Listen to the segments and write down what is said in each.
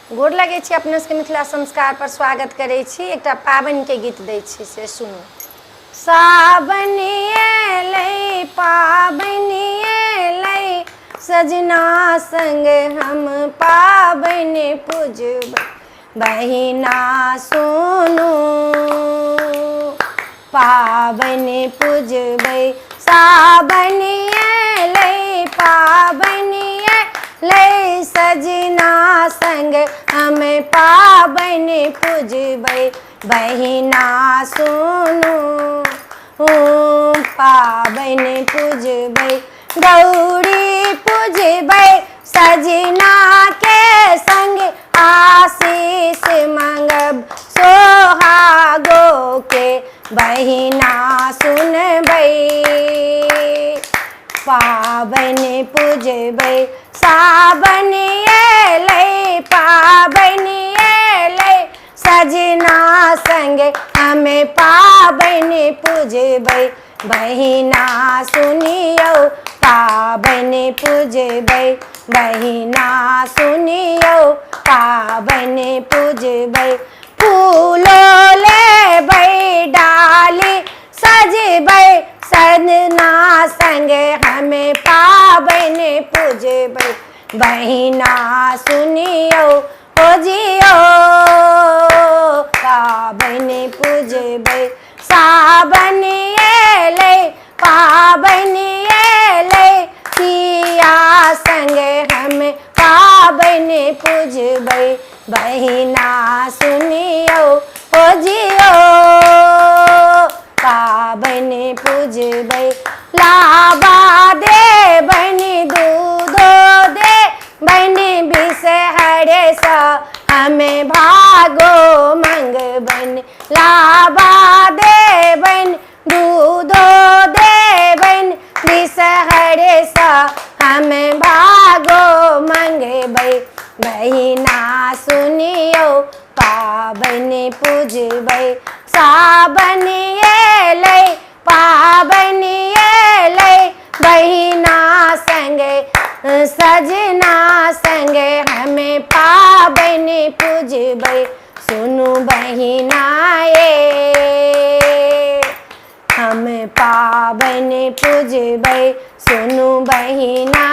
गोर लगै छी अपने सबके मिथिला संस्कार पर स्वागत करै छी। एकटा पाबनि के गीत दै छी से सुनू। सावन एलै पाबनि एलै सजना संग हम पाबनि पूजबै बहिना सुनू पाबनि पूजबै सावन एलै पाबनि एलै सजना संग हम पाबनि पूजबै बहिना सुनू पाबनि पूजबै गौरी पूजबै सजना के संग आशीष मंगब सोहागो के बहिना सुनबै पाबनि पूजबै सावन एलै पाबनि एलै सजना संग हमें पाबनि पूजबै बहिना सुनियौ पाबनि पूजबै बहिना सुनियौ पाबनि पूजबै फूलो लेबै डाली सजबै सजना संग हमें पाबनि पूजबै बहिना सुनियौ हो जियो पाबनि पूजबै सावन एलै पाबनि एलै सिया संग हम पाबनि पूजबै बहिना सुनियौ हो जियो पाबनि पूजबै लाबा दे बनि दूधो दे बनि बिषहरे सा हमें भागो मंगबनि लाबा दे बनि दूधो दे बनि बिषहरे सा हमें भागो मंगबै बहिना सुनियौ पाबनि पूजबै सावन एलै पाबनि एलै बहिना संग सजना संग हमें पाबनि पूजबै सुनू बहिना हम पाबनि पूजबै सुनू बहिना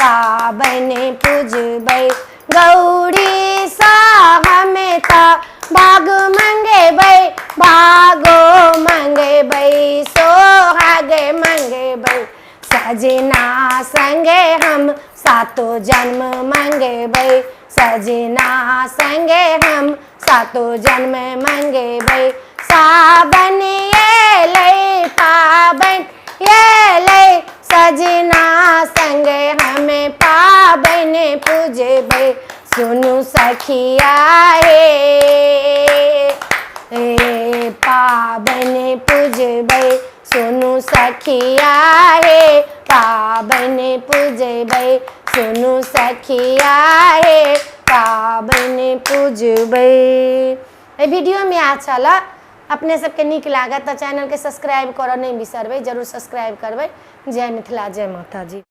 पाबनि पूजबै गौरी सा हमें ता भाग मंगेबै भागो मंगेबै सोहाग मंगेबै सजना संगे हम सातो जन्म मंगेबै सजना संगे हम सातो जन्म मंगेबै सावन एलै पाबनि एलै सजना संगे हमें पाबनि पूजबै सुनू सखिया पाबनि पूजबै सुनू सखिया पाबनि पूजबै सुनू सखिया पाबनि पूजबै। वीडियो में अच्छा ला अपने सबके नीक लागत तो चैनल के सब्सक्राइब करऽ नहीं बिसरबै, जरूर सब्सक्राइब करबै। जय मिथिला जय माता जी।